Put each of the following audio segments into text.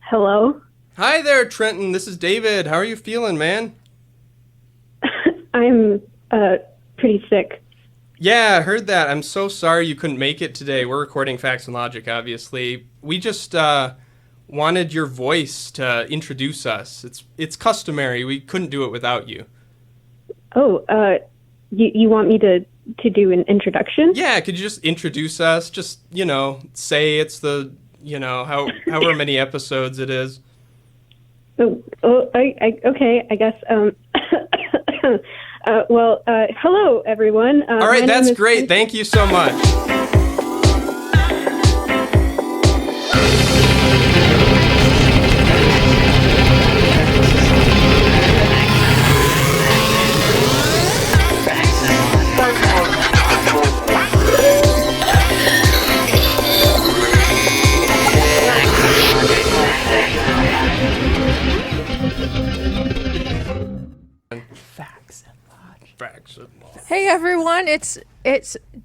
Hello? Hi there, Trenton. This is David. How are you feeling, man? I'm pretty sick. Yeah, I heard that. I'm so sorry you couldn't make it today. We're recording Phäx and Lãodgeick, obviously. We just wanted your voice to introduce us. It's customary. We couldn't do it without you. Oh, you want me to do an introduction? Yeah, could you just introduce us? Just, say it's the, however many episodes it is. Okay, I guess. Hello, everyone. All right, that's great. Thank you so much. Hey everyone, it's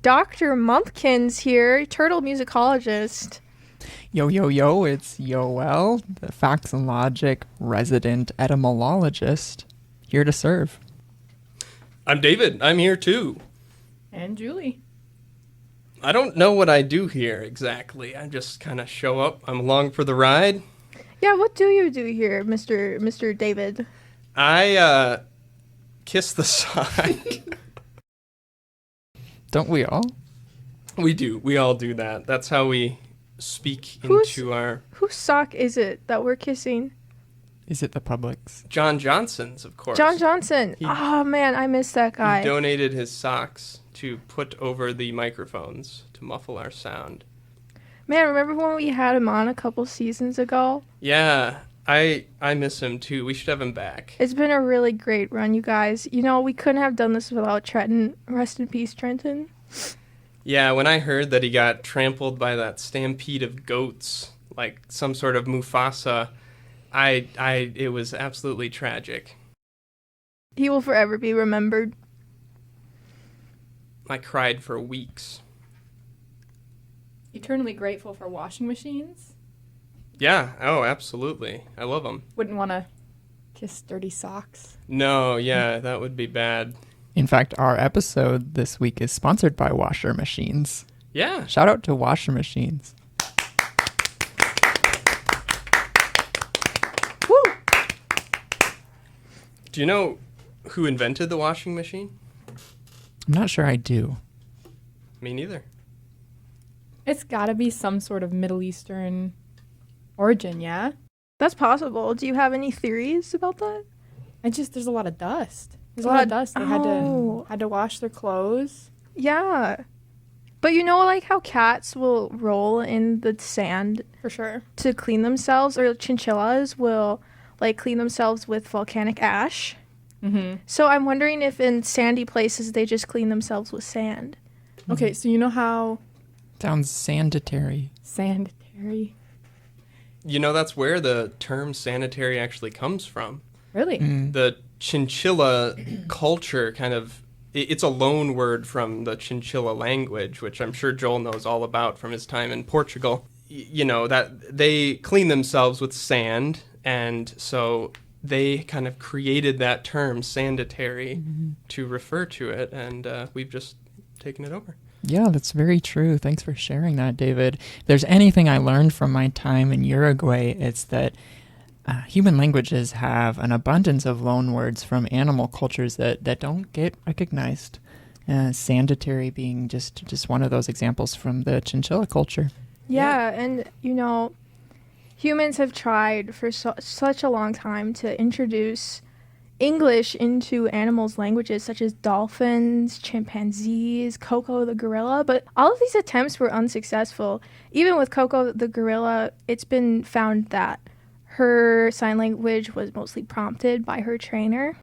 Dr. Mumkins here, turtle musicologist. Yo, it's Yoel, the Phäx and Lãodgeick resident etymolologist, here to serve. I'm David. I'm here too. And Julli. I don't know what I do here exactly. I just kind of show up. I'm along for the ride. Yeah, what do you do here, Mr. David? I kiss the sock. Don't we all? We do. We all do that. That's how we speak into our... Whose sock is it that we're kissing? Is it the public's? John Johnson's, of course. John Johnson. Oh, man, I miss that guy. He donated his socks to put over the microphones to muffle our sound. Man, remember when we had him on a couple seasons ago? Yeah, I miss him too. We should have him back. It's been a really great run, you guys. We couldn't have done this without Trenton. Rest in peace, Trenton. Yeah, when I heard that he got trampled by that stampede of goats, like some sort of Mufasa, it was absolutely tragic. He will forever be remembered. I cried for weeks. Eternally grateful for washing machines. Yeah, oh, absolutely. I love them. Wouldn't want to kiss dirty socks. No, yeah, that would be bad. In fact, our episode this week is sponsored by washer machines. Yeah. Shout out to washer machines. Woo! Do you know who invented the washing machine? I'm not sure I do. Me neither. It's got to be some sort of Middle Eastern origin, yeah? That's possible. Do you have any theories about that? There's a lot of dust. There's a lot of dust. They had to wash their clothes. Yeah. But like how cats will roll in the sand For sure. to clean themselves, or chinchillas will clean themselves with volcanic ash. Mm-hmm. So I'm wondering if in sandy places they just clean themselves with sand. Okay, so you know how... Sounds sanitary. Sanitary. That's where the term sanitary actually comes from. Really? The chinchilla culture it's a loan word from the chinchilla language, which I'm sure Joel knows all about from his time in Portugal. That they clean themselves with sand, and so they kind of created that term sanitary to refer to it, and we've just taken it over. Yeah, that's very true. Thanks for sharing that, David. If there's anything I learned from my time in Uruguay, it's that human languages have an abundance of loan words from animal cultures that don't get recognized. Sanitary being just one of those examples from the chinchilla culture. Yeah, and humans have tried for such a long time to introduce English into animals' languages, such as dolphins, chimpanzees, Coco the gorilla, but all of these attempts were unsuccessful. Even with Coco the gorilla, it's been found that her sign language was mostly prompted by her trainer.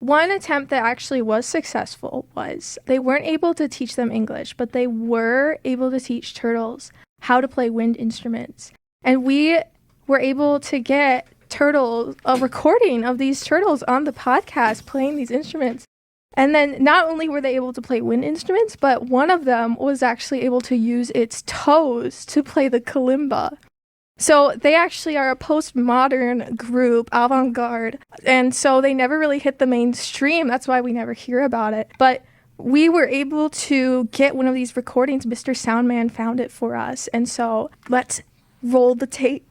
One attempt that actually was successful was they weren't able to teach them English, but they were able to teach turtles how to play wind instruments. And we were able to get a recording of these turtles on the podcast playing these instruments. And then not only were they able to play wind instruments, but one of them was actually able to use its toes to play the kalimba. So they actually are a postmodern group, avant-garde. And so they never really hit the mainstream. That's why we never hear about it. But we were able to get one of these recordings. Mr. Soundman found it for us. And so let's roll the tape.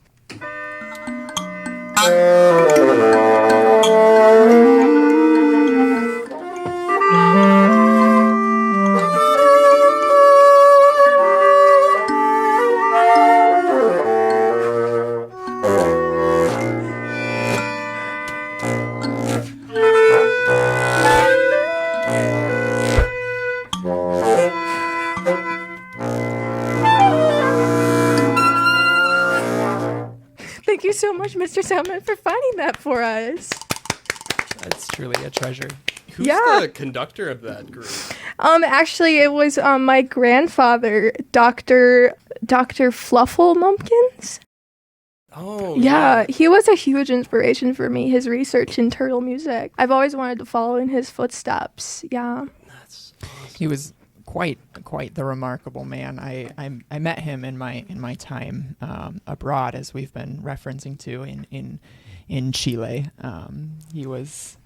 Thank you so much, Mr. Salmon, for finding that for us. That's truly a treasure. Who's the conductor of that group? Actually, it was my grandfather, Dr. Fluffle Mumkins. Oh, Yeah, he was a huge inspiration for me, his research in turtle music. I've always wanted to follow in his footsteps. Yeah. That's awesome. He was quite the remarkable man. I met him in my time abroad, as we've been referencing to in Chile. He was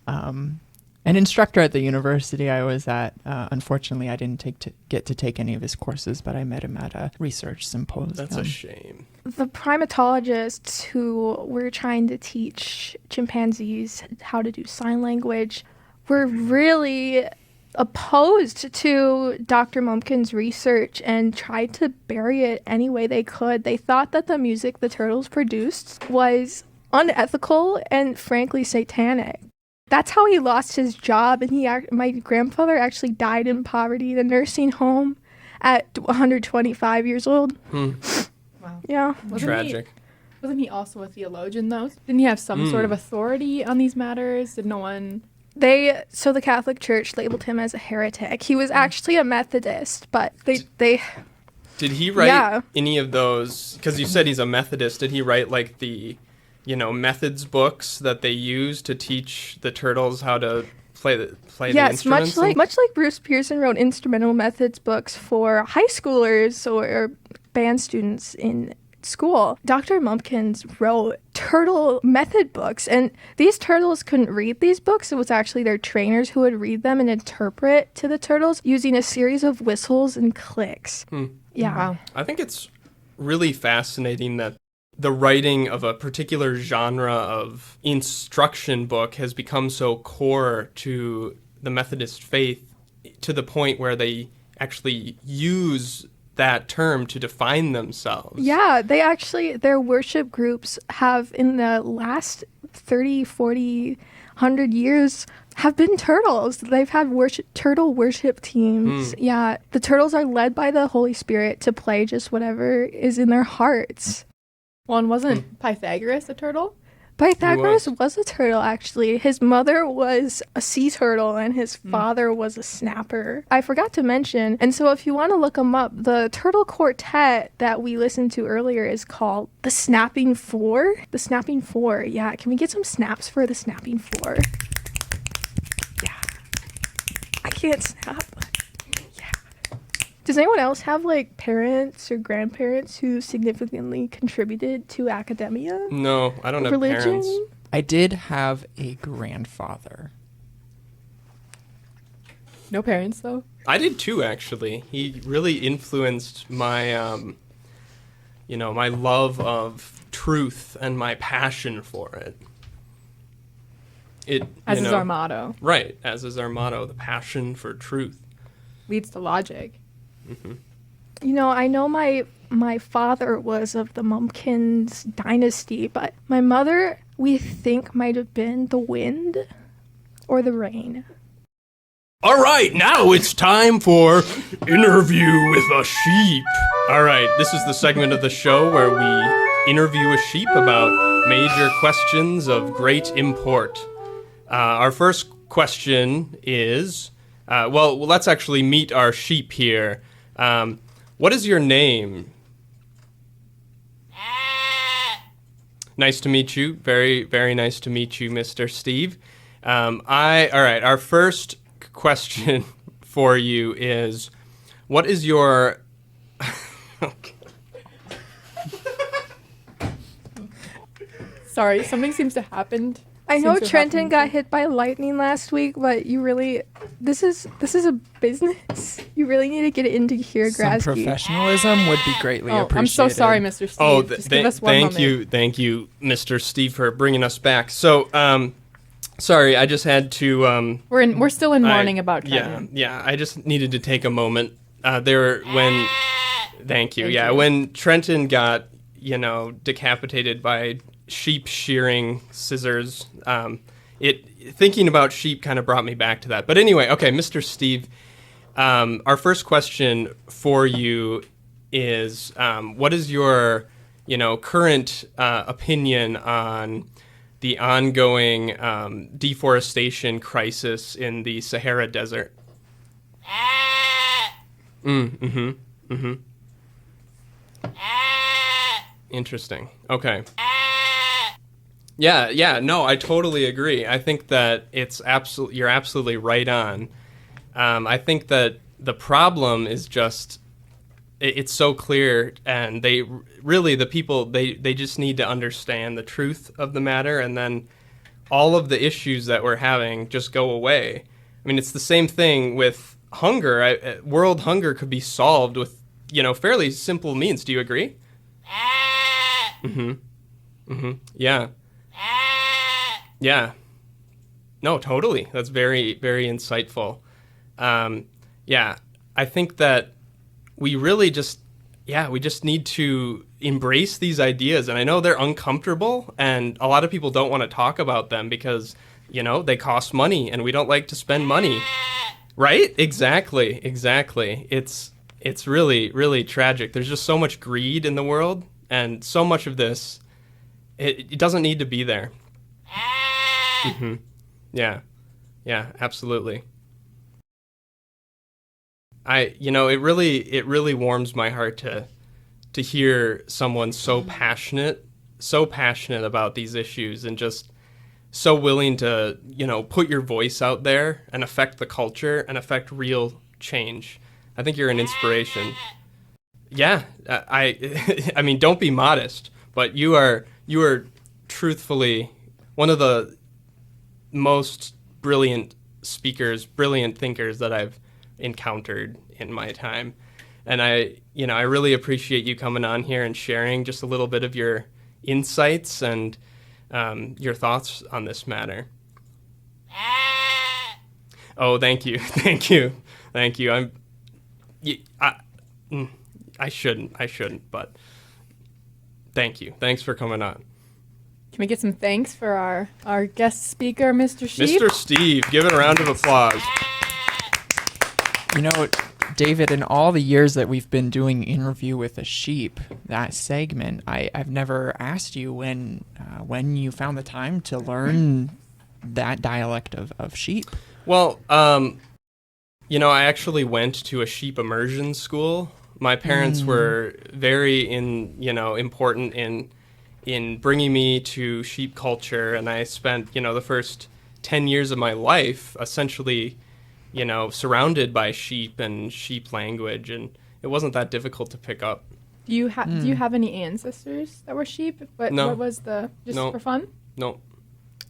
an instructor at the university I was at. Unfortunately, I didn't get to take any of his courses, but I met him at a research symposium. That's a shame. The primatologists who were trying to teach chimpanzees how to do sign language were really opposed to Dr. Mumkin's research and tried to bury it any way they could. They thought that the music the turtles produced was unethical and frankly satanic. That's how he lost his job, and my grandfather actually died in poverty in a nursing home at 125 years old. Wow. Yeah. Tragic. Wasn't he also a theologian, though? Didn't he have some sort of authority on these matters? Did no one... So the Catholic Church labeled him as a heretic. He was actually a Methodist, but they Did he write any of those? Because you said he's a Methodist. Did he write like the, methods books that they use to teach the turtles how to play the instruments? Yes, much like Bruce Pearson wrote instrumental methods books for high schoolers or band students in school. Dr. Mumkins wrote turtle method books, and these turtles couldn't read these books. It was actually their trainers who would read them and interpret to the turtles using a series of whistles and clicks. Yeah. Wow. I think it's really fascinating that the writing of a particular genre of instruction book has become so core to the Methodist faith to the point where they actually use that term to define themselves. Yeah, their worship groups have in the last 30, 40, 100 years have been turtles. They've had turtle worship teams. Yeah, the turtles are led by the Holy Spirit to play just whatever is in their hearts. Well, and wasn't Pythagoras a turtle? Pythagoras was a turtle, actually. His mother was a sea turtle and his father was a snapper. I forgot to mention, and so if you want to look them up, the turtle quartet that we listened to earlier is called the Snapping Four. The Snapping Four, yeah. Can we get some snaps for the Snapping Four? Yeah. I can't snap. Does anyone else have, parents or grandparents who significantly contributed to academia? No, I don't have religion? parents. I did have a grandfather. No parents, though? I did too, actually. He really influenced my, my love of truth and my passion for it. As is our motto. Right, as is our motto, the passion for truth. Leads to logic. Mm-hmm. I know my father was of the Mumkins dynasty, but my mother, we think, might have been the wind or the rain. All right, now it's time for Interview with a Sheep. All right, this is the segment of the show where we interview a sheep about major questions of great import. Our first question is, let's actually meet our sheep here. What is your name? Nice to meet you. Very, very nice to meet you, Mr. Steve. All right, our first question for you is, what is your... Sorry, something seems to happen. I know Seems to have Trenton happened. got hit by lightning last week, but you really, this is a business. You really need to get into here, Some Graske. professionalism would be greatly Oh, appreciated. I'm so sorry, Mr. Steve. Oh, Just give us one thank moment. thank you, Mr. Steve, for bringing us back. So, sorry, I just had to. We're still in mourning about Trenton. Yeah. I just needed to take a moment. Thank you. Thank Yeah, you. when Trenton got decapitated by sheep shearing scissors, thinking about sheep kind of brought me back to that. But anyway, okay, Mr. Steve, our first question for you is, what is your, current opinion on the ongoing deforestation crisis in the Sahara Desert? Interesting. Okay. Yeah, no, I totally agree. I think that you're absolutely right on. I think that the problem is just, it's so clear, and the people, they just need to understand the truth of the matter, and then all of the issues that we're having just go away. I mean, it's the same thing with hunger. World hunger could be solved with, fairly simple means. Do you agree? Yeah. Yeah. No, totally. That's very, very insightful. Yeah, I think that we really just need to embrace these ideas. And I know they're uncomfortable, and a lot of people don't want to talk about them because, they cost money, and we don't like to spend money. Right? Exactly. It's really, really tragic. There's just so much greed in the world, and so much of this, it doesn't need to be there. Yeah, absolutely. It really warms my heart to hear someone so passionate about these issues, and just so willing to, put your voice out there and affect the culture and affect real change. I think you're an inspiration. Yeah, I mean, don't be modest, but you are truthfully one of the most brilliant speakers, brilliant thinkers that I've encountered in my time. And I really appreciate you coming on here and sharing just a little bit of your insights and your thoughts on this matter. Oh, thank you. I shouldn't, but thank you. Thanks for coming on. Can we get some thanks for our guest speaker, Mr. Sheep? Mr. Steve, give it a round of applause. David, in all the years that we've been doing Interview with a Sheep, that segment, I've never asked you when you found the time to learn that dialect of sheep. Well, I actually went to a sheep immersion school. My parents were very important in bringing me to sheep culture, and I spent, the first 10 years of my life essentially, surrounded by sheep and sheep language, and it wasn't that difficult to pick up. Do you have any ancestors that were sheep? No. What was No. for fun? No.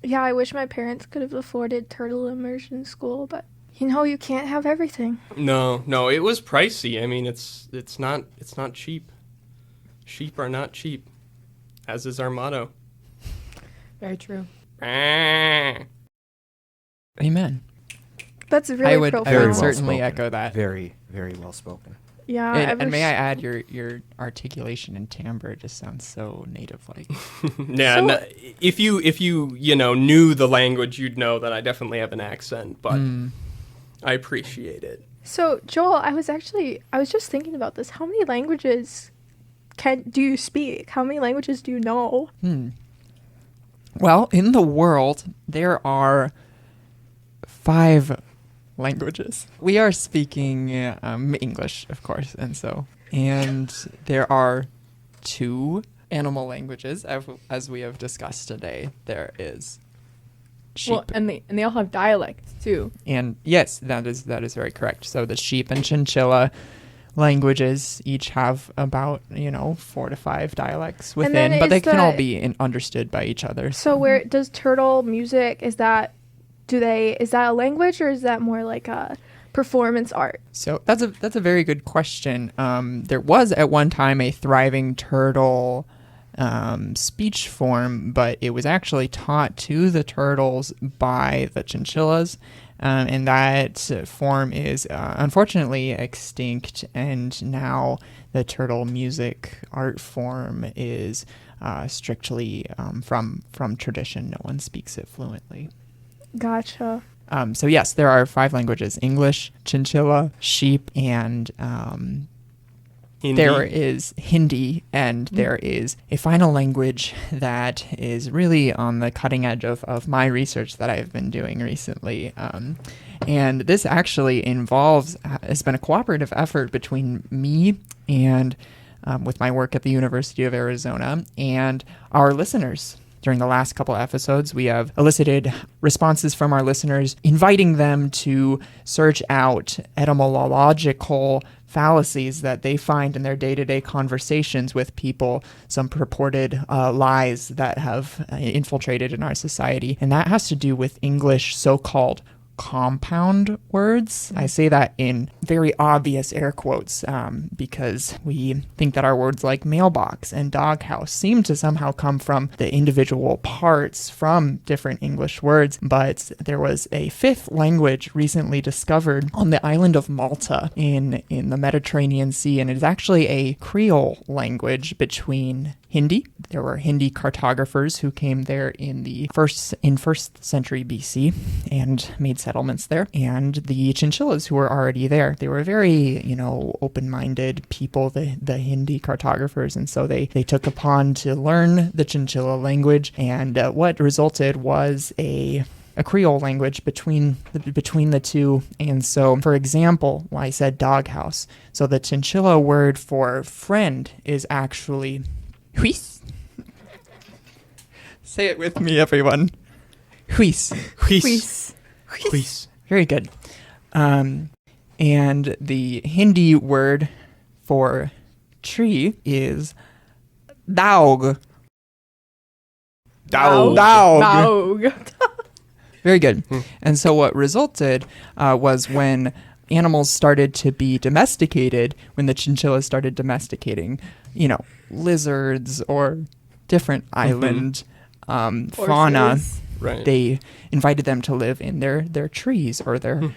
Yeah, I wish my parents could have afforded turtle immersion school, but you can't have everything. No, it was pricey. I mean, it's not cheap. Sheep are not cheap, as is our motto. Very true. Amen. That's really I would profound. certainly echo that. Very, very well spoken. Yeah, And may I add, your articulation and timbre just sounds so native-like. Yeah, So- no, if you knew the language, you'd know that I definitely have an accent, but I appreciate it. So, Joel, I was just thinking about this. How many languages do you speak? How many languages do you know? Well, in the world, there are 5 languages. We are speaking English, of course, and there are 2 animal languages, as we have discussed today. There is sheep. Well, and they all have dialects too. And yes, that is very correct. So the sheep and chinchilla languages each have about 4 to 5 dialects within, but they can all be understood by each other. So where does turtle music, is that a language, or is that more like a performance art? So that's a very good question. There was at one time a thriving turtle speech form, but it was actually taught to the turtles by the chinchillas. And that form is unfortunately extinct, and now the turtle music art form is strictly from tradition. No one speaks it fluently. Gotcha. So yes, there are 5 languages: English, Chinchilla, sheep, and Hindi. there is Hindi, and there is a final language that is really on the cutting edge of my research that I've been doing recently. And this actually has been a cooperative effort between me and with my work at the University of Arizona and our listeners. During the last couple episodes, we have elicited responses from our listeners, inviting them to search out etymological fallacies that they find in their day-to-day conversations with people, some purported lies that have infiltrated in our society. And that has to do with English so-called compound words. I say that in very obvious air quotes because we think that our words like mailbox and doghouse seem to somehow come from the individual parts from different English words, but there was a 5th language recently discovered on the island of Malta in the Mediterranean Sea, and it is actually a Creole language between Hindi. There were Hindi cartographers who came there in first century BC and made settlements there, and the chinchillas who were already there. They were very, open-minded people, the Hindi cartographers, and so they took upon to learn the chinchilla language, and what resulted was a Creole language between the two. And so, for example, I said doghouse. So the chinchilla word for friend is actually huis. Say it with me, everyone. Huis. Huis. Huis. Very good. And the Hindi word for tree is daug. Daug. Very good. And so what resulted was when animals started to be domesticated, when the chinchillas started domesticating, lizards or different island fauna, right. They invited them to live in their trees or their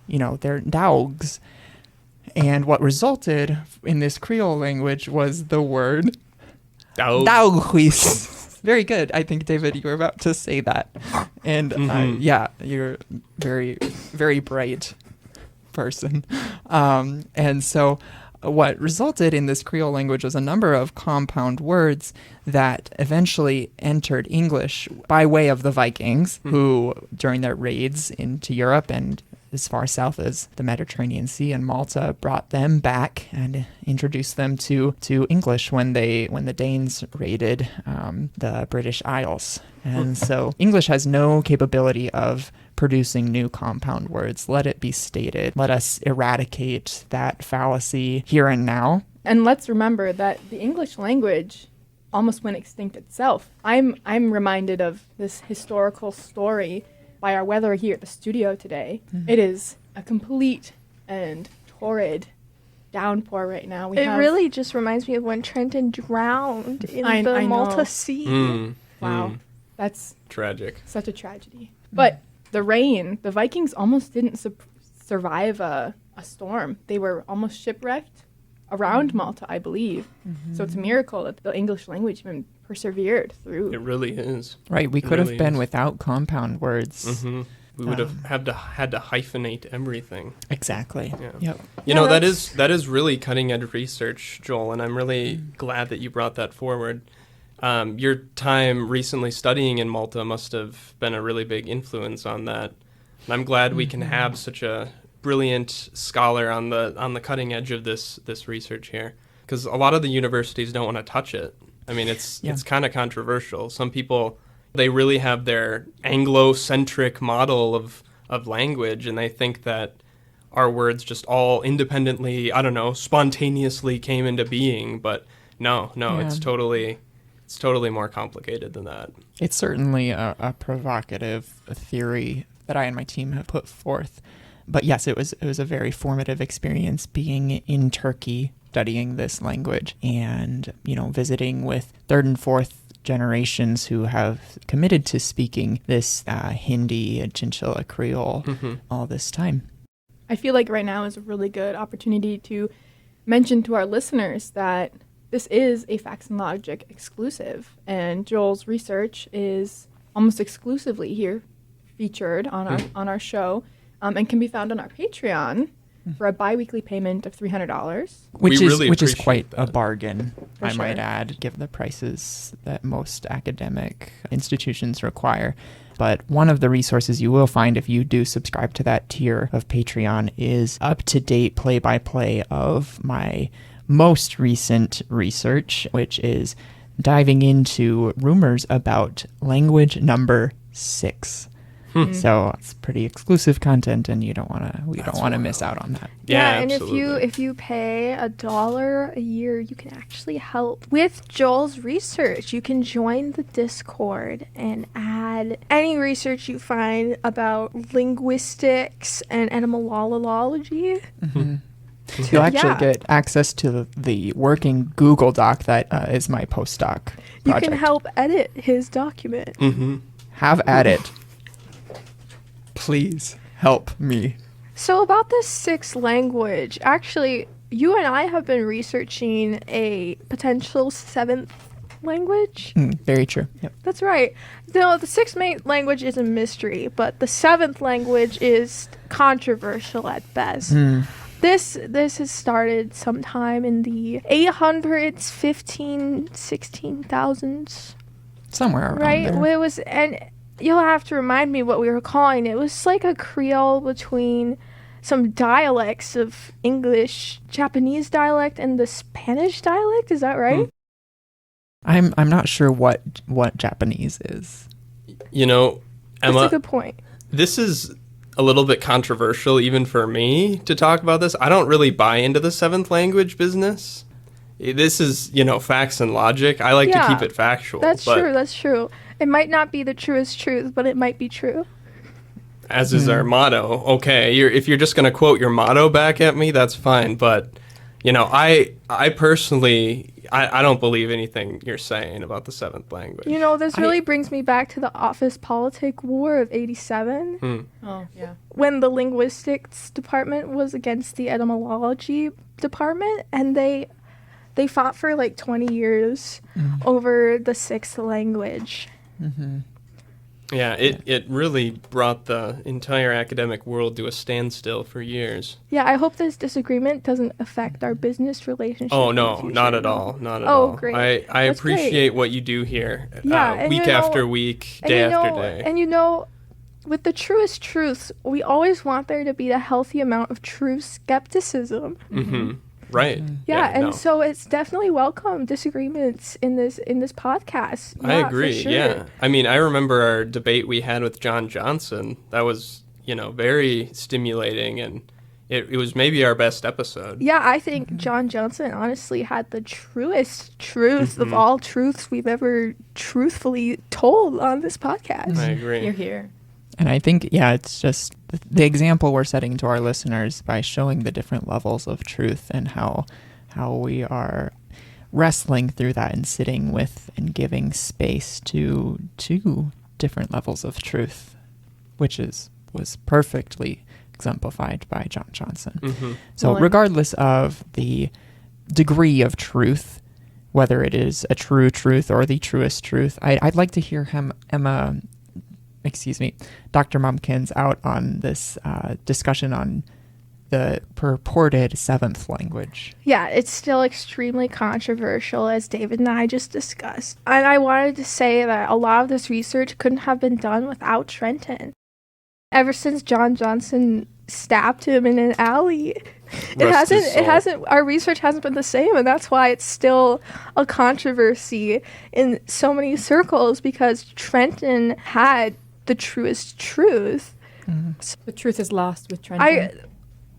daugs. And what resulted in this Creole language was the word daughuis. Very good. I think, David, you were about to say that. And you're very, very bright person. And so what resulted in this Creole language was a number of compound words that eventually entered English by way of the Vikings, who, during their raids into Europe and as far south as the Mediterranean Sea and Malta, brought them back and introduced them to English when the Danes raided the British Isles. And so English has no capability of producing new compound words. Let it be stated. Let us eradicate that fallacy here and now. And let's remember that the English language almost went extinct itself. I'm reminded of this historical story by our weather here at the studio today. It is a complete and torrid downpour right now. It really just reminds me of when Trenton drowned in the Malta Sea. Wow. That's tragic. Such a tragedy. But the rain, the Vikings almost didn't survive a storm. They were almost shipwrecked around Malta, I believe. So it's a miracle that the English language even persevered through. It really is. Right, we could have been without compound words. We would have had to hyphenate everything. Exactly. Yeah. Yep. That is really cutting edge research, Joel, and I'm really glad that you brought that forward. Your time recently studying in Malta must have been a really big influence on that. And I'm glad we can have such a brilliant scholar on the cutting edge of this research here, because a lot of the universities don't want to touch it. I mean, it's kind of controversial. Some people, They really have their Anglo-centric model of language, and they think that our words just all independently, I don't know, spontaneously came into being. But no, it's totally more complicated than that. It's certainly a provocative theory that I and my team have put forth. But yes, it was a very formative experience being in Turkey, studying this language, and, visiting with third and fourth generations who have committed to speaking this Hindi, Chinchilla Creole all this time. I feel like right now is a really good opportunity to mention to our listeners that this is a Phäx and Lãodgeick exclusive, and Joel's research is almost exclusively here featured on our show, and can be found on our Patreon for a bi-weekly payment of $300. Which is quite a bargain, I might add, given the prices that most academic institutions require. But one of the resources you will find if you do subscribe to that tier of Patreon is up-to-date play-by-play of my most recent research, which is diving into rumors about language number 6. So it's pretty exclusive content, and we don't want to miss out on that. Yeah, and absolutely. if you pay $1 a year, you can actually help with Joel's research. You can join the Discord and add any research you find about linguistics and etymolology. You'll actually get access to the working Google Doc that is my postdoc project. You can help edit his document. Have at it. Please help me. So about the 6th language, actually, you and I have been researching a potential 7th language. Very true. Yep. That's right. No, the 6th language is a mystery, but the 7th language is controversial at best. This has started sometime in the 800s, 16,000s. Somewhere around right? there. It was, and you'll have to remind me what we were calling it. It was like a Creole between some dialects of English, Japanese dialect, and the Spanish dialect. Is that right? I'm not sure what Japanese is. Emma, That's a good point. This is a little bit controversial even for me to talk about this. I don't really buy into the 7th language business. This is, Phäx and Lãodgeick. I like to keep it factual. That's true. It might not be the truest truth, but it might be true. As is our motto. Okay, if you're just going to quote your motto back at me, that's fine. But, I personally, I don't believe anything you're saying about the 7th language. This really brings me back to the office politic war of 87. Oh, yeah. When the linguistics department was against the etymology department, and they fought for like 20 years over the 6th language. Yeah, it really brought the entire academic world to a standstill for years. Yeah, I hope this disagreement doesn't affect our business relationship. Oh, no, not at all. Not at all. Great. I That's appreciate great. what you do here, Yeah, week after week, day after day. And with the truest truths, we always want there to be a healthy amount of true skepticism. Right. So it's definitely welcome disagreements in this podcast. I agree. For sure. Yeah. I mean, I remember our debate we had with John Johnson. That was, very stimulating, and it was maybe our best episode. Yeah, I think John Johnson honestly had the truest truth of all truths we've ever truthfully told on this podcast. I agree. You're here. And I think, it's just the example we're setting to our listeners by showing the different levels of truth and how we are wrestling through that and sitting with and giving space to two different levels of truth, which was perfectly exemplified by John Johnson. So regardless of the degree of truth, whether it is a true truth or the truest truth, I'd like to hear Dr. Mumkins out on this discussion on the purported 7th language. Yeah, it's still extremely controversial, as David and I just discussed. And I wanted to say that a lot of this research couldn't have been done without Trenton. Ever since John Johnson stabbed him in an alley Our research hasn't been the same, and that's why it's still a controversy in so many circles, because Trenton had the truest truth. The truth is lost with Trenton.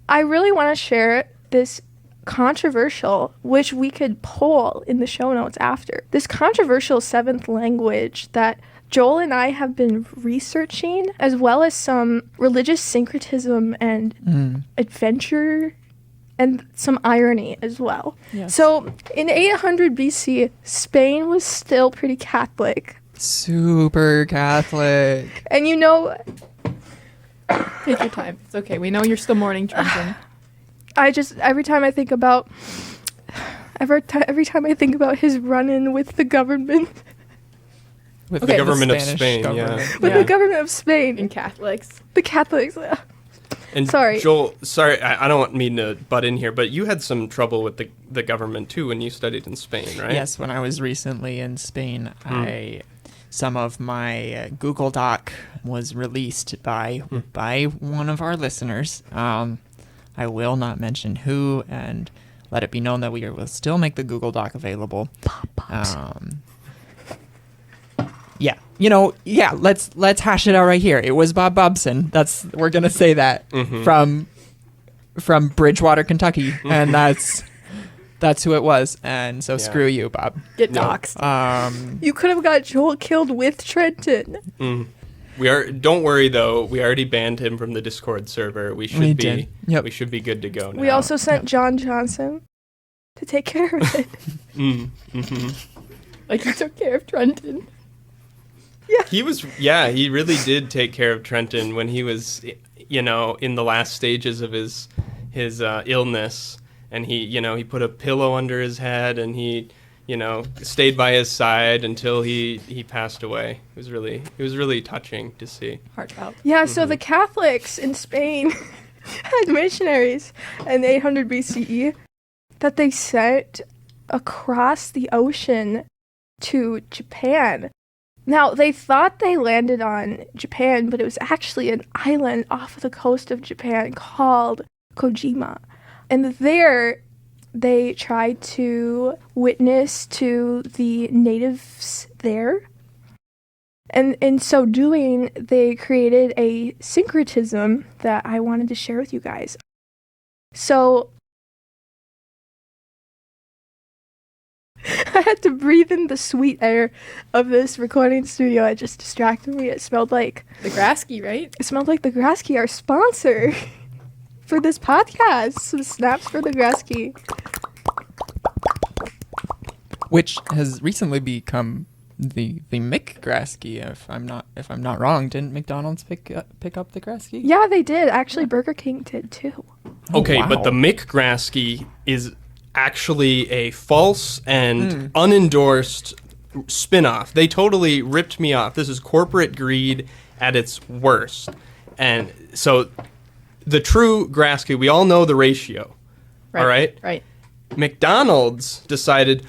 I really want to share this controversial, which we could poll in the show notes after. This controversial seventh language that Joel and I have been researching, as well as some religious syncretism and adventure and some irony as well. Yes. So in 800 BC, Spain was still pretty Catholic. Super Catholic. And you know... Take your time. It's okay. We know you're still mourning Trenton. Every time I think about his run-in with the government... With the government of Spain, With the government of Spain. And Catholics. The Catholics. And sorry. Joel, I don't mean to butt in here, but you had some trouble with the government too when you studied in Spain, right? Yes, when I was recently in Spain, some of my Google Doc was released by one of our listeners. I will not mention who, and let it be known that we will still make the Google Doc available. Let's hash it out right here. It was Bob Bobson. We're gonna say that from Bridgewater, Kentucky, and that's who it was. And so screw you, Bob. Get doxxed. You could have got Joel killed with Trenton. Don't worry though. We already banned him from the Discord server. We should be good to go now. We also sent John Johnson to take care of it. Like he took care of Trenton. Yeah. He really did take care of Trenton when he was, in the last stages of his illness, and he put a pillow under his head, and he, stayed by his side until he passed away. It was really touching to see. Heartfelt. Yeah, so the Catholics in Spain had missionaries in 800 BCE that they sent across the ocean to Japan. Now, they thought they landed on Japan, but it was actually an island off the coast of Japan called Kojima. And there, they tried to witness to the natives there. And in so doing, they created a syncretism that I wanted to share with you guys. So... I had to breathe in the sweet air of this recording studio. It just distracted me. It smelled like... The Graske, right? It smelled like the Graske, our sponsor for this podcast. Some snaps for the Graske. Which has recently become the McGraske, if I'm not wrong. Didn't McDonald's pick up the Graske? Yeah, they did. Actually, Burger King did too. Okay, wow. But the McGraske is actually a false and unendorsed spin-off. They totally ripped me off. This is corporate greed at its worst. And so the true Graske, we all know the ratio. Right, all right? Right. McDonald's decided,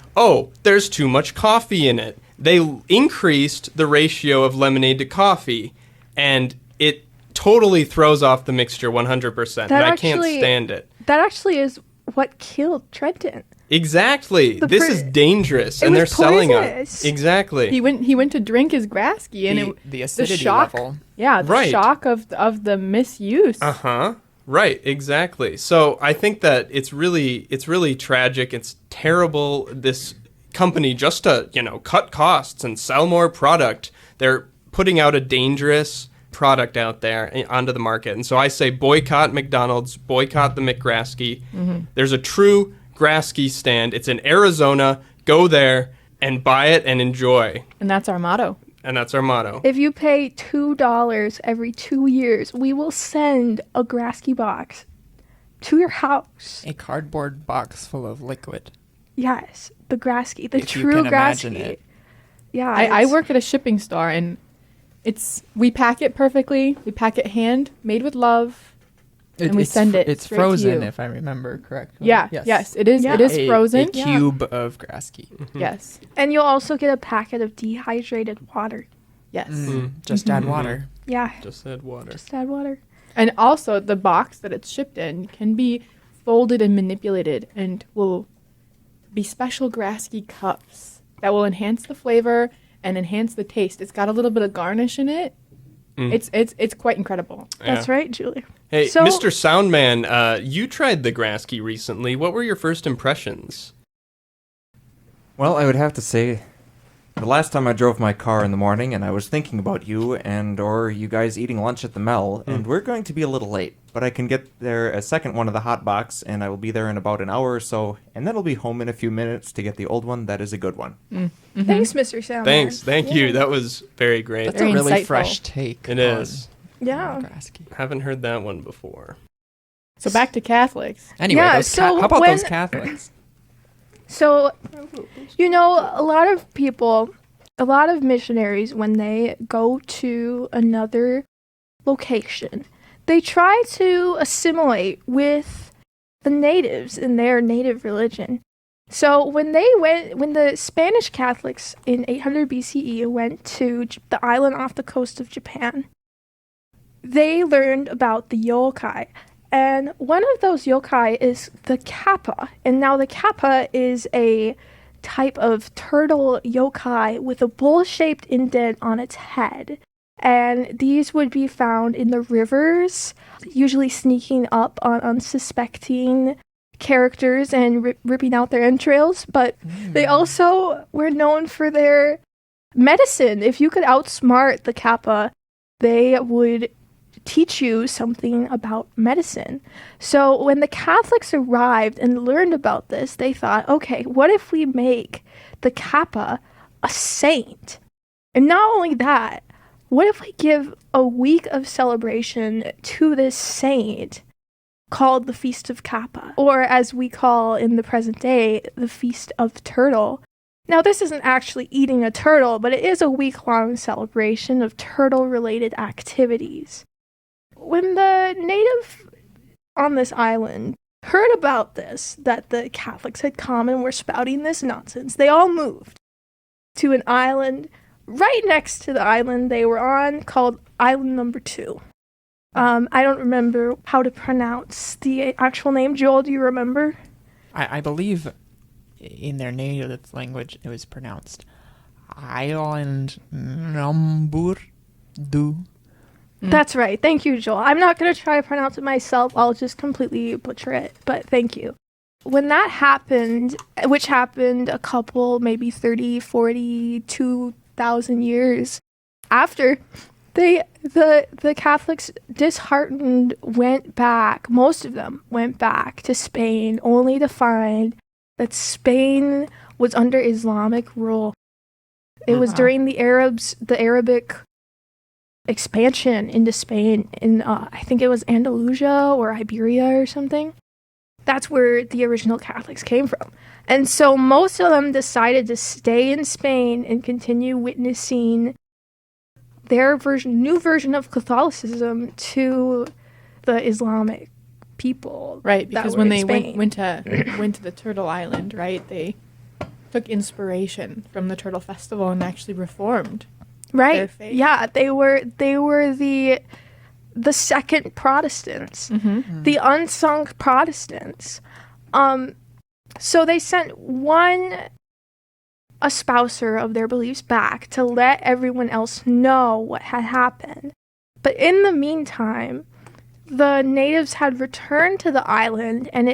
there's too much coffee in it. They increased the ratio of lemonade to coffee, and it totally throws off the mixture 100%. I can't stand it. That actually is what killed Trenton. Exactly. This is dangerous, and they're selling it. Exactly. He went to drink his Graske, and the acidity level. Yeah, the shock of the misuse. Right, exactly. So I think that it's really tragic. It's terrible. This company, just to cut costs and sell more product, they're putting out a dangerous product out there onto the market. And so I say boycott McDonald's, boycott the McGraske. There's a true Graske stand. It's in Arizona. Go there and buy it and enjoy. And that's our motto. If you pay $2 every 2 years, we will send a Graske box to your house. A cardboard box full of liquid. Yes, the Graske, the true Graske. Yeah, I work at a shipping store, and we pack it perfectly. We pack it made with love, and we send it. It's frozen, if I remember correctly. Yeah, yes, it is. Yeah. It is frozen. A cube of Graske. Yes, and you'll also get a packet of dehydrated water. Yes, just add water. Yeah, just add water. Just add water. And also, the box that it's shipped in can be folded and manipulated and will be special Graske cups that will enhance the flavor and enhance the taste. It's got a little bit of garnish in it. It's quite incredible. That's right, Julie. Hey, So- Mr. Soundman, you tried the Graske recently. What were your first impressions? Well, I would have to say, the last time I drove my car in the morning, and I was thinking about you or you guys eating lunch at the Mel, and we're going to be a little late, but I can get there a second one of the hot box, and I will be there in about an hour or so, and then I'll be home in a few minutes to get the old one. That is a good one. Thanks, Mr. Soundman. Thanks. Thank you. That was very great. That's Very a really insightful. fresh take. It on is. Yeah. Graske. Haven't heard that one before. So back to Catholics. Anyway, Yeah, those so how about when- those Catholics? So, you know, a lot of people, a lot of missionaries, when they go to another location, they try to assimilate with the natives in their native religion. So when the Spanish Catholics in 800 BCE went to the island off the coast of Japan, they learned about the yokai. And one of those yokai is the kappa. And now the kappa is a type of turtle yokai with a bowl-shaped indent on its head. And these would be found in the rivers, usually sneaking up on unsuspecting characters and ripping out their entrails. But they also were known for their medicine. If you could outsmart the kappa, they would teach you something about medicine. So when the Catholics arrived and learned about this, they thought, okay, what if we make the kappa a saint? And not only that, what if we give a week of celebration to this saint called the Feast of Kappa, or as we call in the present day, the Feast of Turtle? Now, this isn't actually eating a turtle, but it is a week-long celebration of turtle-related activities. When the native on this island heard about this, that the Catholics had come and were spouting this nonsense, they all moved to an island right next to the island they were on, called Island Number 2. I don't remember how to pronounce the actual name. Joel, do you remember? I believe in their native language it was pronounced Island Number 2. That's right. Thank you, Joel. I'm not going to try to pronounce it myself. I'll just completely butcher it, but thank you. When that happened, which happened a couple, maybe 30, 40, 2,000 years after, the Catholics, disheartened, went back. Most of them went back to Spain, only to find that Spain was under Islamic rule. It was during the Arabic expansion into Spain in, I think it was Andalusia or Iberia or something. That's where the original Catholics came from. And so most of them decided to stay in Spain and continue witnessing their new version of Catholicism to the Islamic people. Right, that because were when in they Spain. went to the Turtle Island, right, they took inspiration from the Turtle Festival and actually reformed their Right. faith. Yeah, they were the second Protestants, the unsung Protestants. So they sent one espouser of their beliefs back to let everyone else know what had happened. But in the meantime, the natives had returned to the island, and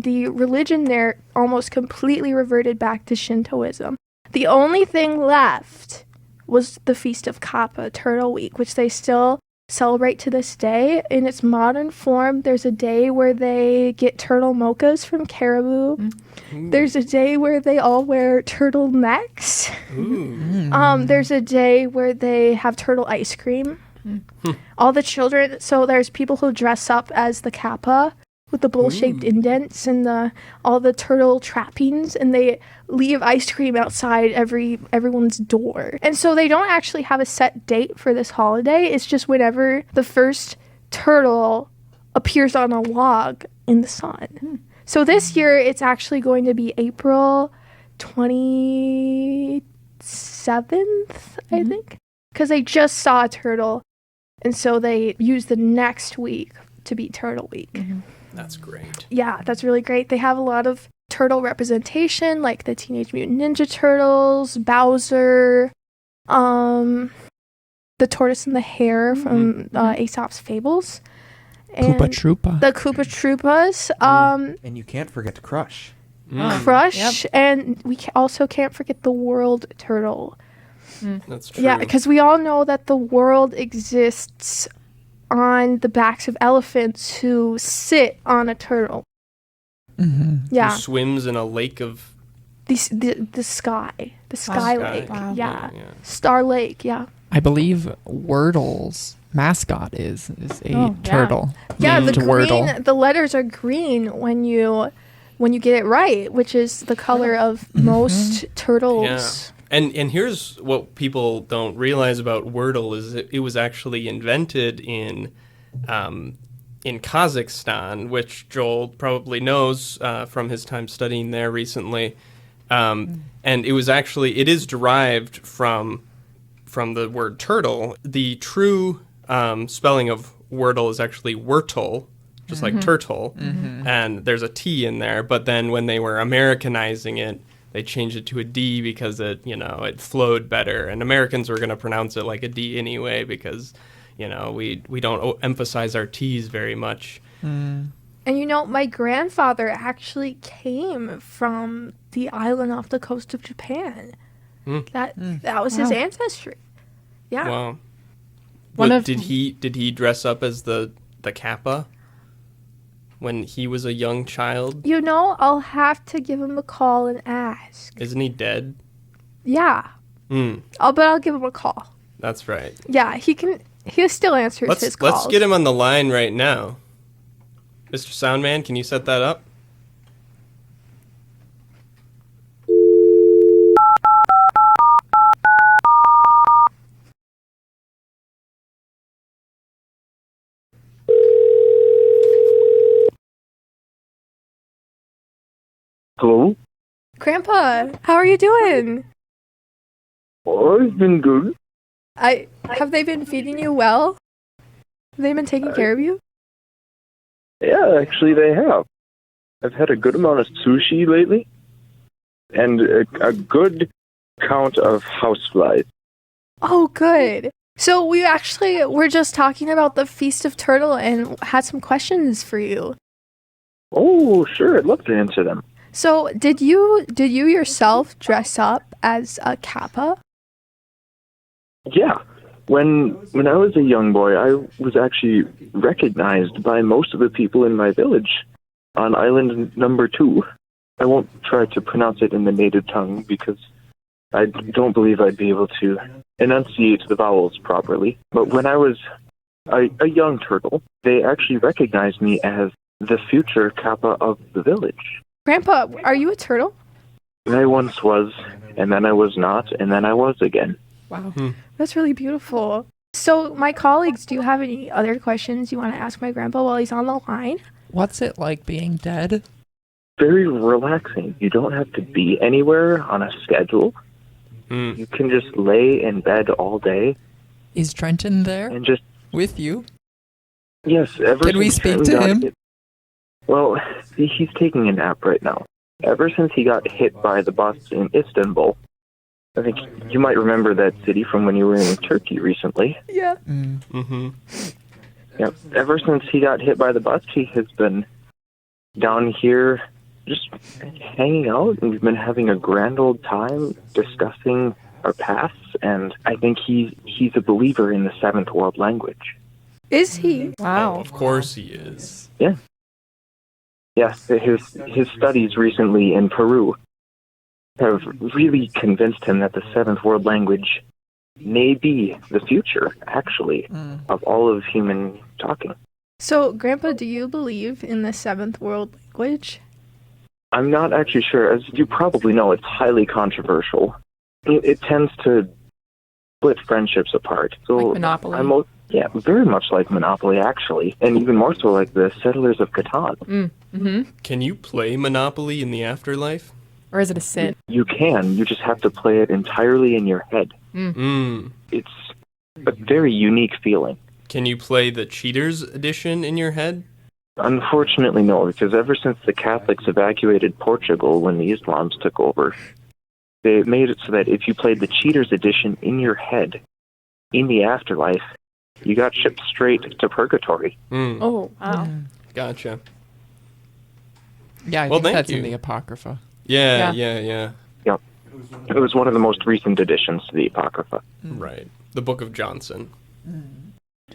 the religion there almost completely reverted back to Shintoism. The only thing left was the Feast of Kappa, Turtle Week, which they still celebrate to this day. In its modern form, there's a day where they get turtle mochas from caribou. There's a day where they all wear turtlenecks. There's a day where they have turtle ice cream. All the children, so there's people who dress up as the kappa with the bowl-shaped indents and all the turtle trappings, and they leave ice cream outside everyone's door. And so they don't actually have a set date for this holiday. It's just whenever the first turtle appears on a log in the sun. So this year it's actually going to be April 27th, I think, because they just saw a turtle, and so they use the next week to be Turtle Week. That's great. Yeah, that's really great. They have a lot of turtle representation, like the Teenage Mutant Ninja Turtles, Bowser, the tortoise and the hare from Aesop's Fables, and Koopa Troopa. the Koopa Troopas, And you can't forget Crush. Crush, and we also can't forget the world turtle. That's true. Yeah, because we all know that the world exists on the backs of elephants who sit on a turtle. Mm-hmm. Yeah, Who swims in a lake of the sky sky. lake. Wow. Yeah. Yeah. Star Lake. Yeah. I believe Wordle's mascot is a turtle. Yeah, the named Wordle. green. The letters are green when you get it right, which is the color of most turtles. And here's what people don't realize about Wordle is it was actually invented in Kazakhstan, which Joel probably knows from his time studying there recently. And it is derived from the word turtle. The true spelling of Wordle is actually Wurtle, just like turtle, and there's a T in there. But then when they were Americanizing it, they changed it to a D because it flowed better. And Americans were going to pronounce it like a D anyway because, we don't emphasize our T's very much. And my grandfather actually came from the island off the coast of Japan. That was his ancestry. Yeah. Wow. One But of- did he dress up as the Kappa when he was a young child? I'll have to give him a call and ask. Isn't he dead? Yeah. But I'll give him a call. That's right. Yeah, he still answers his calls. Let's get him on the line right now. Mr. Soundman, can you set that up? Hello? Grandpa, how are you doing? Oh, it's been good. Have they been feeding you well? Have they been taking care of you? Yeah, actually they have. I've had a good amount of sushi lately, and a good count of houseflies. Oh, good. So we're just talking about the Feast of Turtle and had some questions for you. Oh, sure, I'd love to answer them. So did you yourself dress up as a kappa? Yeah. When I was a young boy, I was actually recognized by most of the people in my village on island number 2. I won't try to pronounce it in the native tongue because I don't believe I'd be able to enunciate the vowels properly. But when I was a young turtle, they actually recognized me as the future kappa of the village. Grandpa, are you a turtle? I once was, and then I was not, and then I was again. Wow. That's really beautiful. So my colleagues, do you have any other questions you want to ask my grandpa while he's on the line? What's it like being dead? Very relaxing. You don't have to be anywhere on a schedule. You can just lay in bed all day Is Trenton there and just... with you? Yes, Can we speak to him? Well, he's taking a nap right now. Ever since he got hit by the bus in Istanbul, I think you might remember that city from when you were in Turkey recently. Yeah. Yep. Ever since he got hit by the bus, he has been down here just hanging out, and we've been having a grand old time discussing our pasts, and I think he's a believer in the 7th world language. Is he? Wow. Oh, of course he is. Yeah. Yes, his studies recently in Peru have really convinced him that the 7th world language may be the future, actually, of all of human talking. So, Grandpa, do you believe in the 7th world language? I'm not actually sure. As you probably know, it's highly controversial. It tends to split friendships apart. So Like Monopoly? Yeah, very much like Monopoly, actually, and even more so like the Settlers of Catan. Can you play Monopoly in the afterlife? Or is it a sin? You can. You just have to play it entirely in your head. It's a very unique feeling. Can you play the Cheaters edition in your head? Unfortunately, no, because ever since the Catholics evacuated Portugal when the Islams took over, they made it so that if you played the Cheater's Edition in your head, in the afterlife, you got shipped straight to purgatory. Oh, wow. Gotcha. Yeah, I Well, think thank that's you. in the Apocrypha. Yeah. Yep. It was one of the most recent additions to the Apocrypha. Right. The Book of Johnson.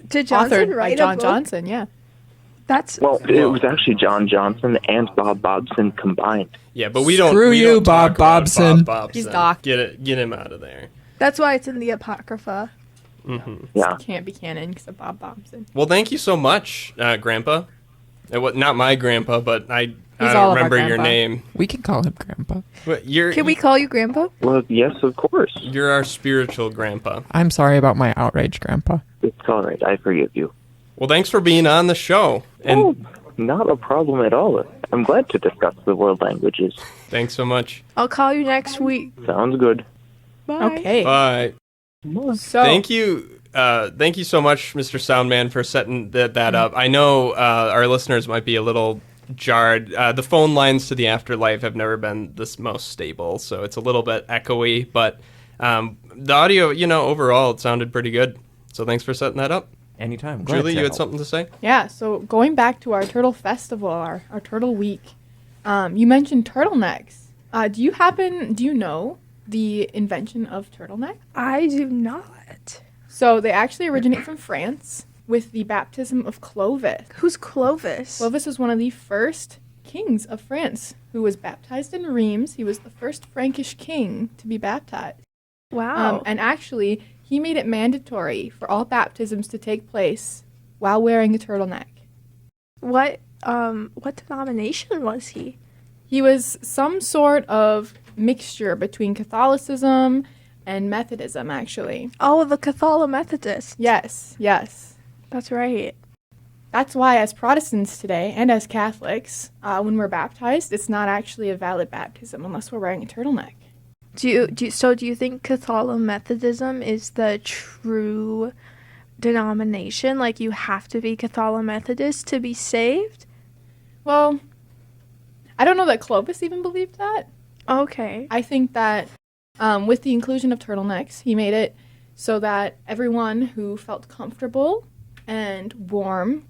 Did Johnson Authored by write John a book? Johnson, yeah. That's Well, it was actually John Johnson and Bob Bobson combined. Yeah, but we don't. Screw we you, don't talk Bob about Bobson. Bob Bobson. He's docked. Get him out of there. that's why it's in the Apocrypha. Yeah. Can't be canon because of Bob Bobson. Well, thank you so much, Grandpa. Not my grandpa, but I all don't of our remember your grandpa. name. We can call him Grandpa. But you're Can we call you Grandpa? Well, yes, of course. you're our spiritual grandpa. I'm sorry about my outrage, Grandpa. It's all right. I forgive you. Well, thanks for being on the show, and Oh, not a problem at all. I'm glad to discuss the world languages. thanks so much. I'll call you next week. Sounds good. Bye. Okay. Bye. So, Thank you so much, Mr. Soundman, for setting that up. I know our listeners might be a little jarred. The phone lines to the afterlife have never been this most stable, so it's a little bit echoey, but the audio, overall, it sounded pretty good. So thanks for setting that up. Anytime. Glad Julie, to you had help. something to say? yeah, so going back to our Turtle Festival, our Turtle Week, you mentioned turtlenecks. Do you know the invention of turtleneck? I do not. So they actually originate from France with the baptism of Clovis. Who's Clovis? Clovis was one of the first kings of France who was baptized in Reims. He was the first Frankish king to be baptized. Wow. And actually, he made it mandatory for all baptisms to take place while wearing a turtleneck. What denomination was he? He was some sort of mixture between Catholicism and Methodism, actually. Oh, the Catholic Methodist. Yes. That's right. That's why, as Protestants today and as Catholics, when we're baptized, it's not actually a valid baptism unless we're wearing a turtleneck. Do you think Catholic Methodism is the true denomination? Like, you have to be Catholic Methodist to be saved? Well, I don't know that Clovis even believed that. Okay. I think that with the inclusion of turtlenecks, he made it so that everyone who felt comfortable and warm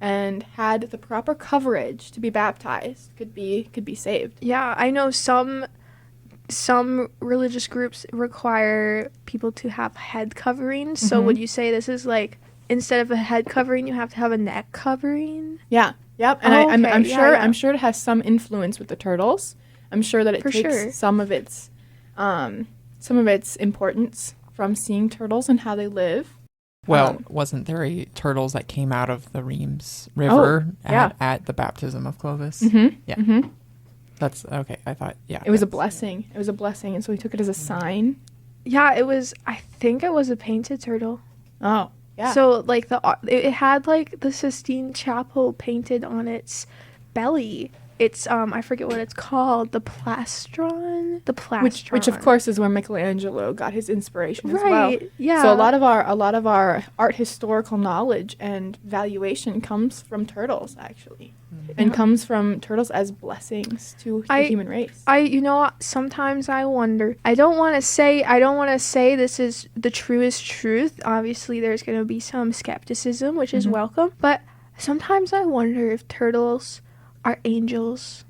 and had the proper coverage to be baptized could be saved. Yeah, I know some religious groups require people to have head coverings. So would you say this is like, instead of a head covering, you have to have a neck covering? Yeah. Yep. And Oh, I'm okay. sure Yeah. I'm sure it has some influence with the turtles. I'm sure that it For takes sure. some of its importance from seeing turtles and how they live. Well, wasn't there turtles that came out of the Reims River yeah. at the baptism of Clovis? Mm-hmm. Yeah. Mm-hmm. That's okay. I thought, yeah. It was a that's- blessing. It was a blessing, and so he took it as a sign. Yeah, I think it was a painted turtle. Oh, yeah. So, like, it had, like, the Sistine Chapel painted on its belly. It's, I forget what it's called, the plastron? The plastron. which of course is where Michelangelo got his inspiration as well. Right, yeah. So a lot of our art historical knowledge and valuation comes from turtles, actually, and comes from turtles as blessings to the human race. Sometimes I wonder. I don't want to say this is the truest truth. Obviously, there's going to be some skepticism, which is welcome. But sometimes I wonder if turtles are angels.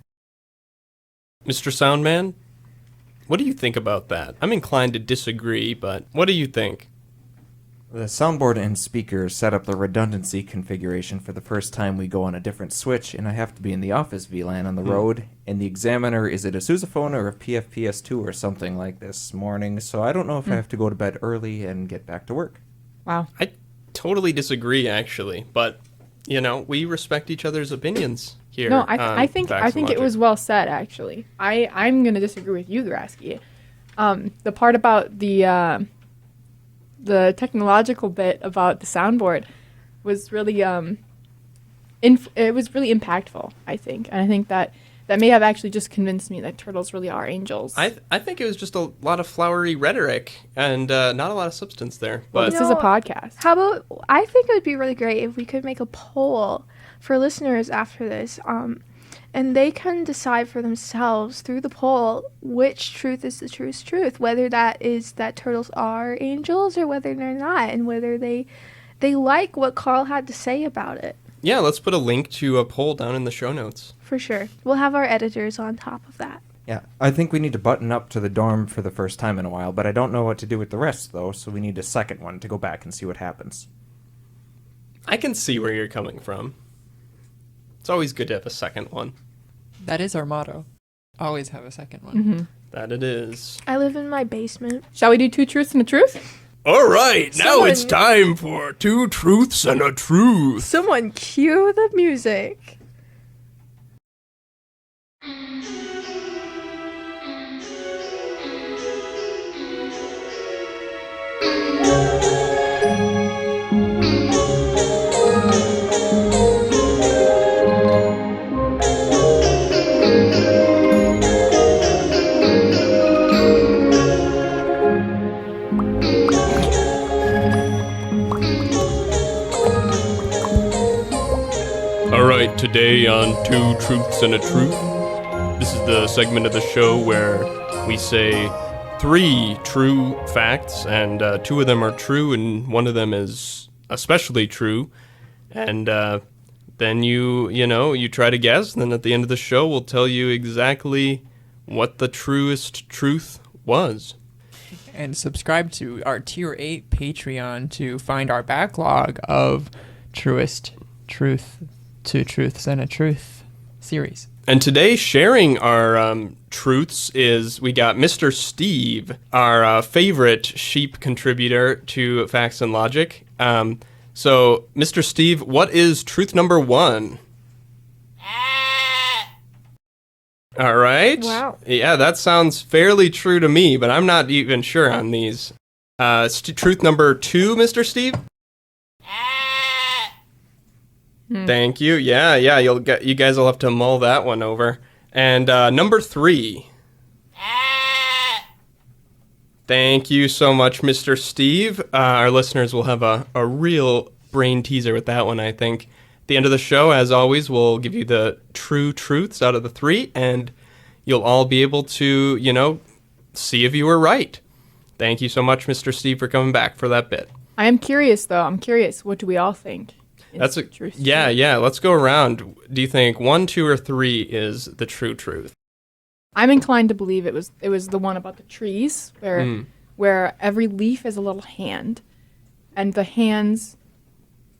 Mr. Soundman, what do you think about that? I'm inclined to disagree, but what do you think? The soundboard and speakers set up the redundancy configuration for the first time we go on a different switch, and I have to be in the office VLAN on the road, and the examiner is it a sousaphone or a PFPS2 or something like this morning, so I don't know if I have to go to bed early and get back to work. Wow. I totally disagree, actually, but, we respect each other's opinions here. No, I think Facts and it Logic. was well said. Actually, I'm gonna disagree with you, Graske. The part about the technological bit about the soundboard was really it was really impactful, I think, and I think that that may have actually just convinced me that turtles really are angels. I think it was just a lot of flowery rhetoric and not a lot of substance there. But This is a podcast. How about, I think it would be really great if we could make a poll for listeners after this, and they can decide for themselves through the poll which truth is the truest truth, whether that is that turtles are angels or whether they're not, and whether they like what Carl had to say about it. yeah, let's put a link to a poll down in the show notes. For sure. We'll have our editors on top of that. Yeah, I think we need to button up to the dorm for the first time in a while, but I don't know what to do with the rest, though, so we need a second one to go back and see what happens. I can see where you're coming from. It's always good to have a second one. That is our motto. Always have a second one. Mm-hmm. That it is. I live in my basement. Shall we do 2 truths and a truth? All right, now Someone- it's time for 2 truths and a truth. Someone cue the music. All right, today on 2 Truths and a Truth, this is the segment of the show where we say 3 true facts, and 2 of them are true, and 1 of them is especially true. And then you try to guess, and then at the end of the show, we'll tell you exactly what the truest truth was. And subscribe to our Tier 8 Patreon to find our backlog of truest truth, 2 truths and a truth series. And today, sharing our truths is we got Mr. Steve, our favorite sheep contributor to Phäx and Lãodgeick. So, Mr. Steve, what is truth number 1? All right. Wow. Yeah, that sounds fairly true to me, but I'm not even sure on these. Truth number 2, Mr. Steve? Thank you. Yeah, you guys will have to mull that one over. And number 3. Thank you so much, Mr. Steve. Our listeners will have a real brain teaser with that one, I think. At the end of the show, as always, we'll give you the true truths out of the 3, and you'll all be able to, see if you were right. Thank you so much, Mr. Steve, for coming back for that bit. I am curious, though. I'm curious. What do we all think? That's yeah. Let's go around. Do you think 1, 2, or 3 is the true truth? I'm inclined to believe it was the one about the trees, where every leaf is a little hand, and the hands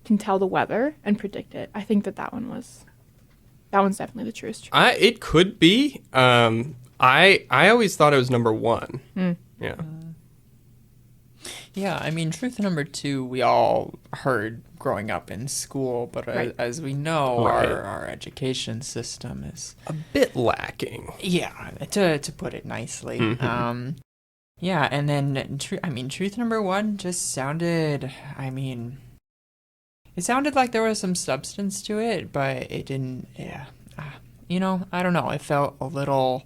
can tell the weather and predict it. I think that one's definitely the truest truth. It could be. I always thought it was number 1. Yeah. Yeah, I mean, truth number 2 we all heard growing up in school, but Right. as we know, Right. our education system is, A bit lacking. yeah, to put it nicely. Mhm. Yeah, and then, truth number 1 just sounded, it sounded like there was some substance to it, but it didn't, yeah. I don't know, it felt a little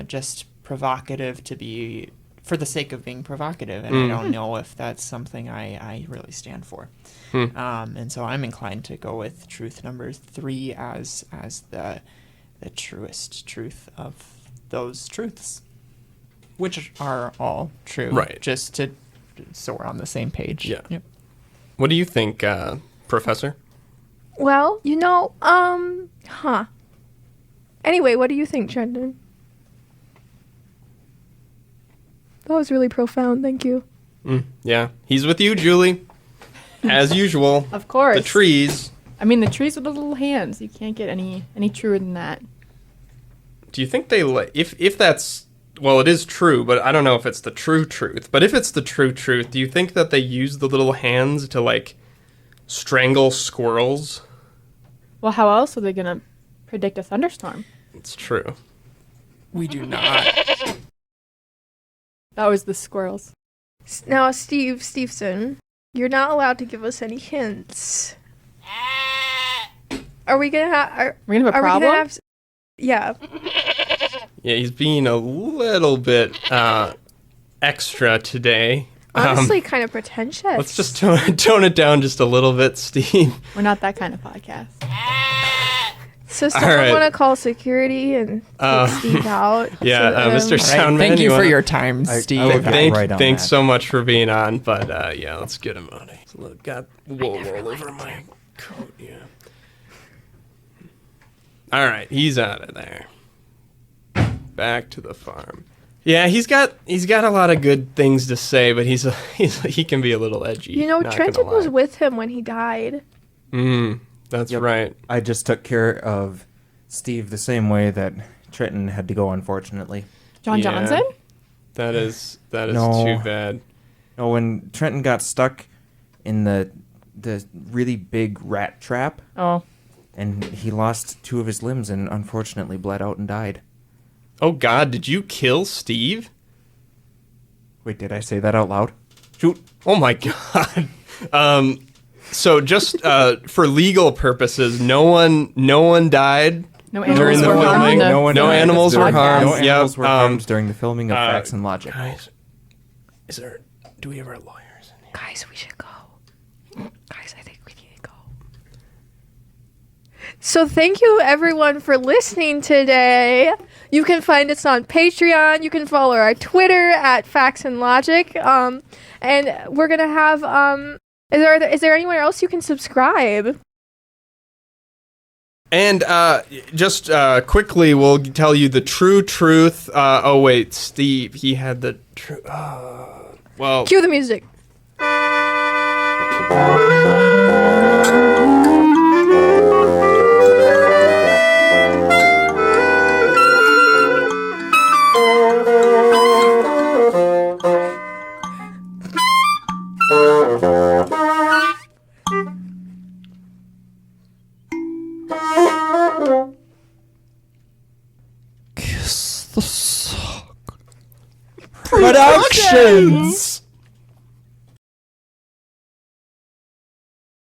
just provocative to be, for the sake of being provocative, and I don't know if that's something I really stand for. And so I'm inclined to go with truth number 3 as the truest truth of those truths, which are all true. Right. So we're on the same page. Yeah. Yep. What do you think, Professor? Well, Anyway, what do you think, Trenton? That was really profound, thank you. Yeah, he's with you, Julli. As usual. Of course. The trees. I mean, the trees with the little hands. You can't get any truer than that. Do you think they if that's, well, it is true, but I don't know if it's the true truth. But if it's the true truth, do you think that they use the little hands to strangle squirrels? Well, how else are they gonna predict a thunderstorm? It's true. We do not. That was the squirrels. Now, Stevenson, you're not allowed to give us any hints. Are we gonna have? We're gonna have a problem. Yeah. Yeah, he's being a little bit extra today. Honestly, kind of pretentious. Let's just tone it down just a little bit, Steve. We're not that kind of podcast. So someone want to call security and take Steve out? Yeah, Mr. Soundman. Thank you for your time, Steve. Thanks so much for being on, but yeah, let's get him out of here. Look, got wool all over my coat, yeah. All right, he's out of there. Back to the farm. Yeah, he's got a lot of good things to say, but he can be a little edgy. You know, Trenton was with him when he died. That's right. I just took care of Steve the same way that Trenton had to go, unfortunately. John Johnson? That is No. too bad. No, when Trenton got stuck in the really big rat trap, and he lost 2 of his limbs and unfortunately bled out and died. Oh God, did you kill Steve? Wait, did I say that out loud? Shoot. Oh my God. So just for legal purposes, no one died during the filming. No animals were harmed. No animals were harmed during the filming of Phäx and Lãodgeick. Guys, do we have our lawyers in here? Guys, we should go. Guys, I think we need to go. So thank you everyone for listening today. You can find us on Patreon. You can follow our Twitter at Phäx and Lãodgeick. And we're gonna have Is there anywhere else you can subscribe? And just quickly, we'll tell you the true truth. Oh wait, Steve, he had the true. Well, Cue the music. Productions.